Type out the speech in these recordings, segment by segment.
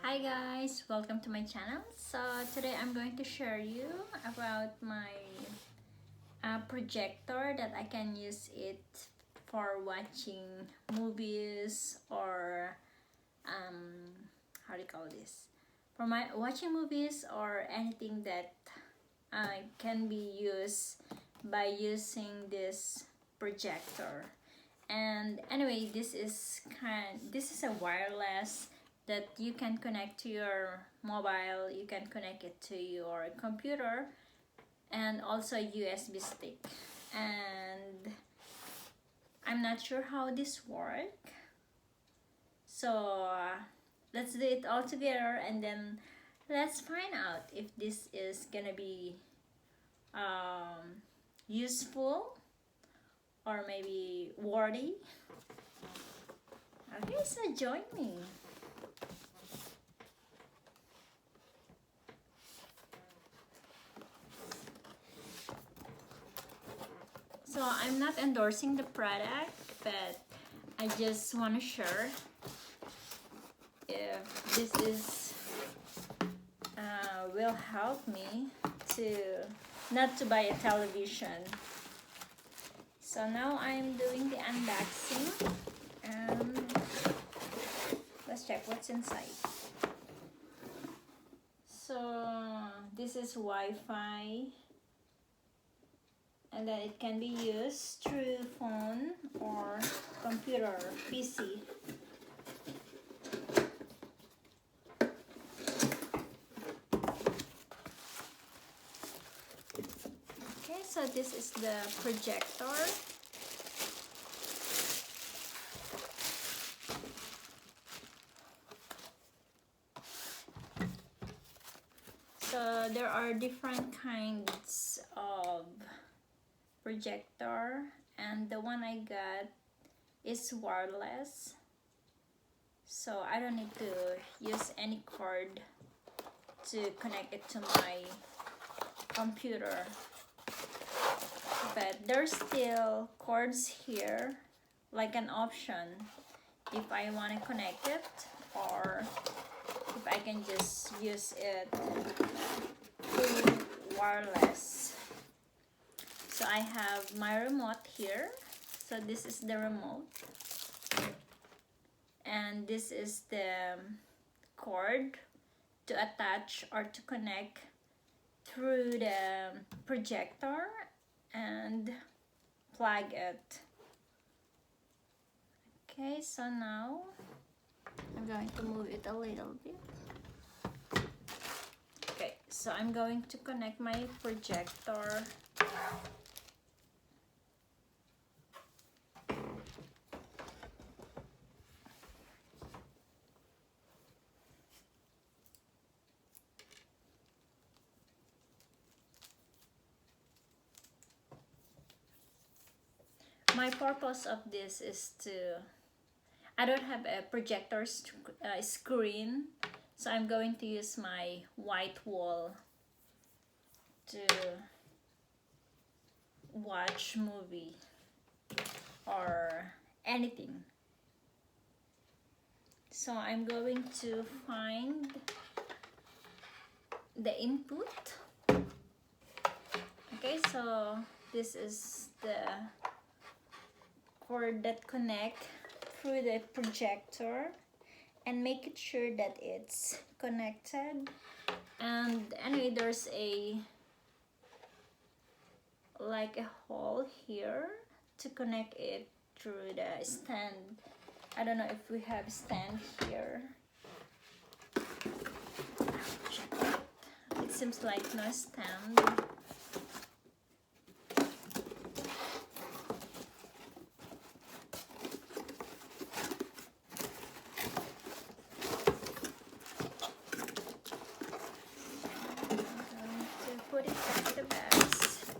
Hi guys, welcome to my channel. So today I'm going to share you about my projector that I can use it for watching movies or how do you call this? For my watching movies or anything that can be used by using this projector. And anyway, this is a wireless that you can connect to your mobile, you can connect it to your computer, and also USB stick. And I'm not sure how this works, so let's do it all together and then let's find out if this is gonna be useful or maybe worthy. Okay, so join me. So I'm not endorsing the product, but I just want to share if this is will help me to not to buy a television. So now I'm doing the unboxing and let's check what's inside. So this is Wi-Fi, and then it can be used through phone or computer, PC. Okay, so this is the projector. So there are different kinds of projector, and the one I got is wireless, so I don't need to use any cord to connect it to my computer, but there's still cords here like an option if I want to connect it or if I can just use it through wireless. So I have my remote here. So this is the remote, and this is the cord to attach or to connect through the projector and plug it. Okay, so now I'm going to move it a little bit. Okay, so I'm going to connect my projector. My purpose of this is I don't have a projector screen, so I'm going to use my white wall to watch movie or anything. So I'm going to find the input. Okay, so this is the cord that connect through the projector, and make it sure that it's connected. And anyway, there's like a hole here to connect it through the stand. I don't know if we have stand here. It seems like no stand.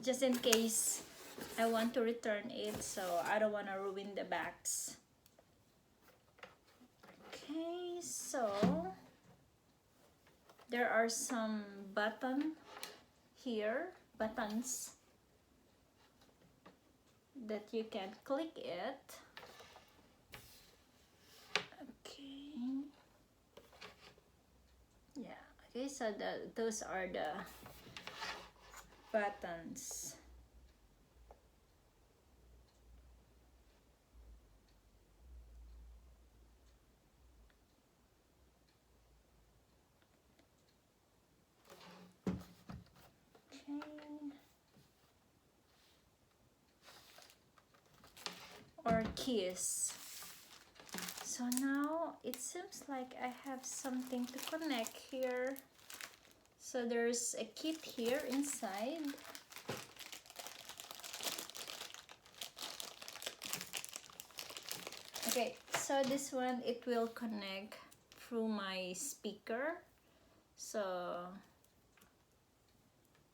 Just in case I want to return it, so I don't want to ruin the box. Okay, so there are some buttons that you can click it. Okay, Okay, so those are the buttons. Chain or keys. So now it seems like I have something to connect here. So there's a kit here inside. Okay, so this one, it will connect through my speaker. So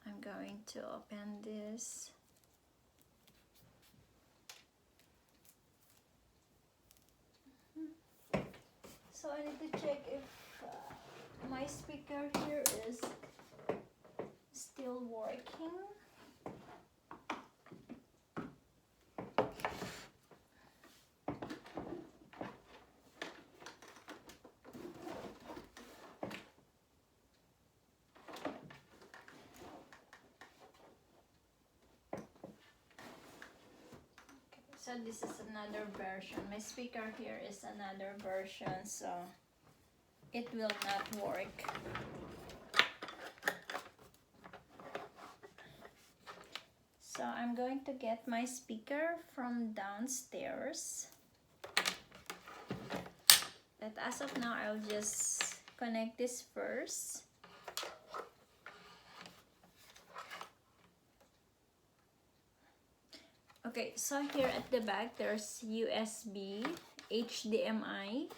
I'm going to open this. So I need to check if my speaker here is still working. So this is another version. My speaker here is another version, so it will not work. So I'm going to get my speaker from downstairs. But as of now, I'll just connect this first. Okay, so here at the back, there's USB, HDMI,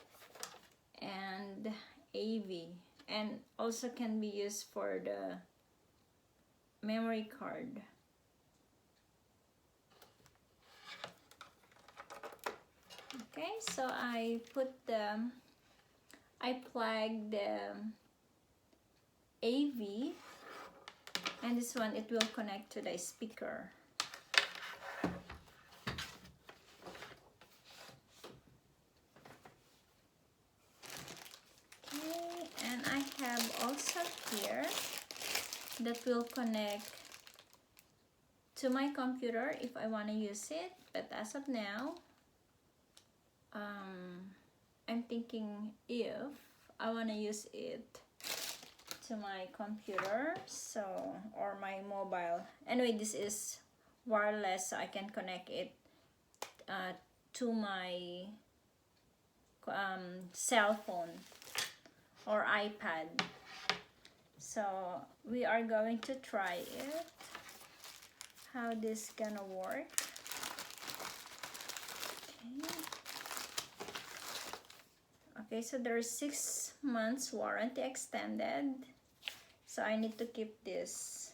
and AV. And also can be used for the memory card. Okay, so I plug the AV, and this one, it will connect to the speaker. Okay, and I have also here that will connect to my computer if I want to use it, but as of now, I'm thinking if I want to use it to my computer, so, or my mobile. Anyway, this is wireless, so I can connect it to my cell phone or iPad. So we are going to try it, how this gonna work. Okay, so there's 6 months warranty extended, so I need to keep this.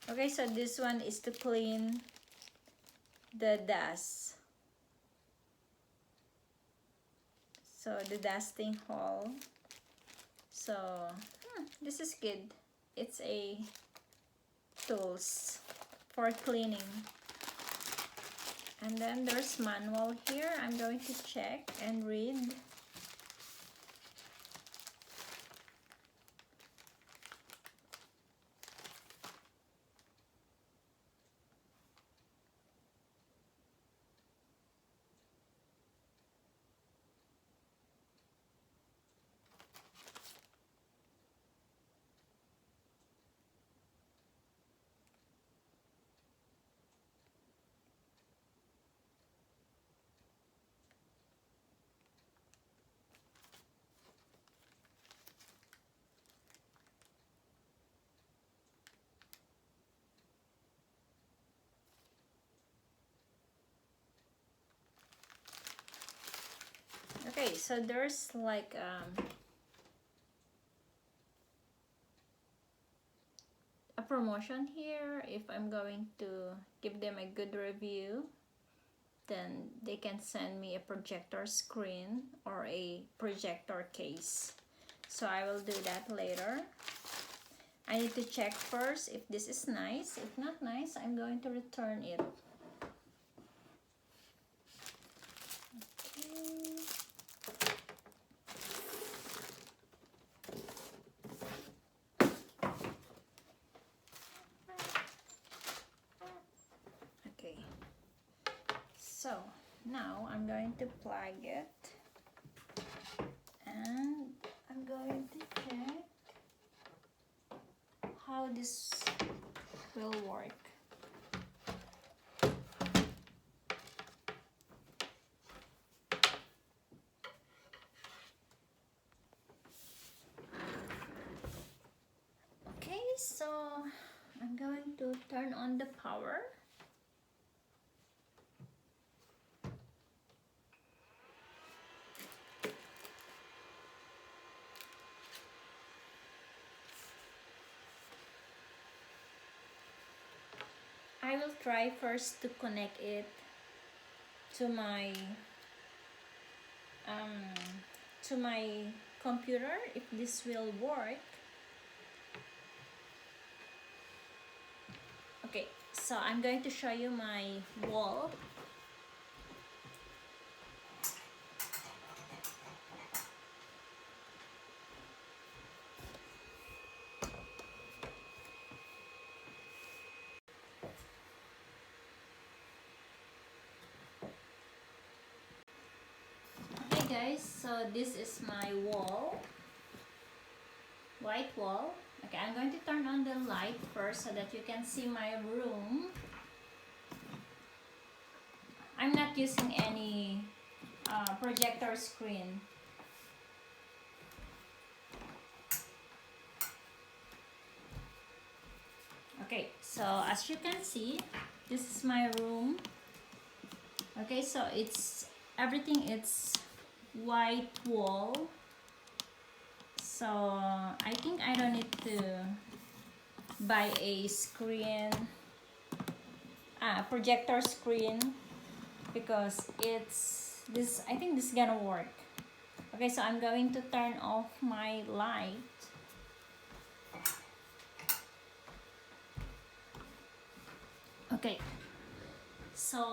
Okay, so this one is to clean the dust. So the dusting hole. So this is good. It's a tools for cleaning. And then there's manual here. I'm going to check and read. Okay, so there's like a promotion here. If I'm going to give them a good review, then they can send me a projector screen or a projector case. So I will do that later. I need to check first if this is nice. If not nice, I'm going to return it. Okay. So now I'm going to plug it, and I'm going to check how this will work. Okay, so I'm going to turn on the power. I will try first to connect it to my computer, if this will work. Okay, so I'm going to show you my wall. Okay guys, so this is my wall, white wall. Okay, I'm going to turn on the light first so that you can see my room. I'm not using any projector screen. Okay, so as you can see, this is my room. Okay, so it's everything, it's white wall. So I think I don't need to buy a screen, projector screen, because it's this. I think this is gonna work. Okay, so I'm going to turn off my light. Okay, so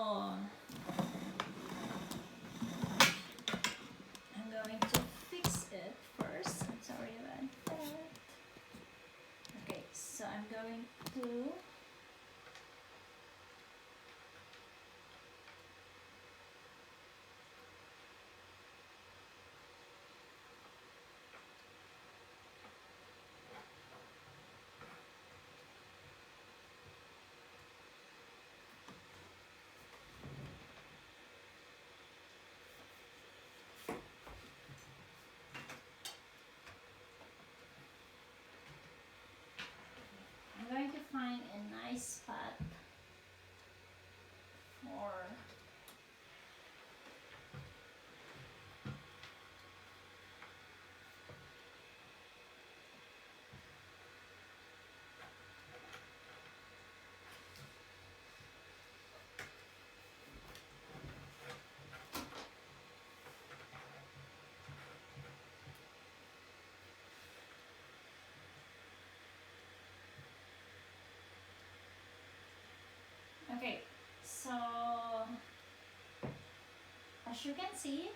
I'm going to fix it first. I'm sorry about that. Okay, so I'm going to find a nice spot for okay, so as you can see,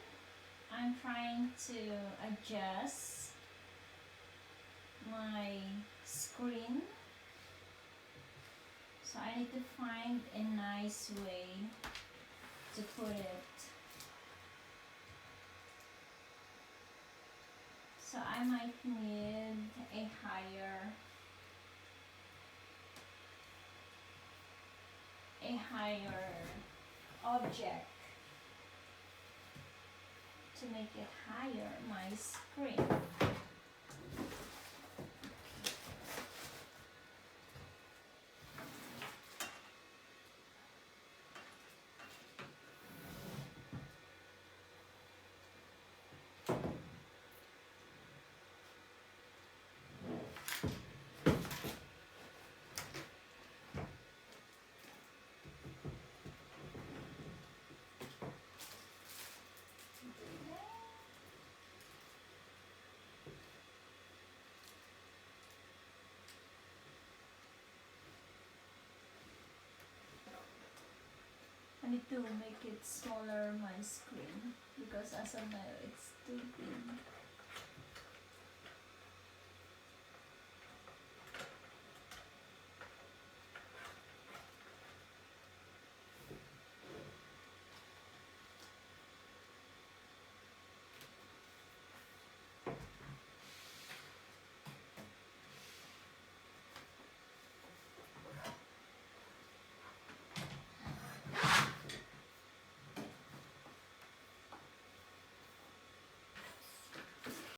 I'm trying to adjust my screen. So I need to find a nice way to put it. So I might need a higher object to make it higher, my screen. to make it smaller my screen because as of now it's too big.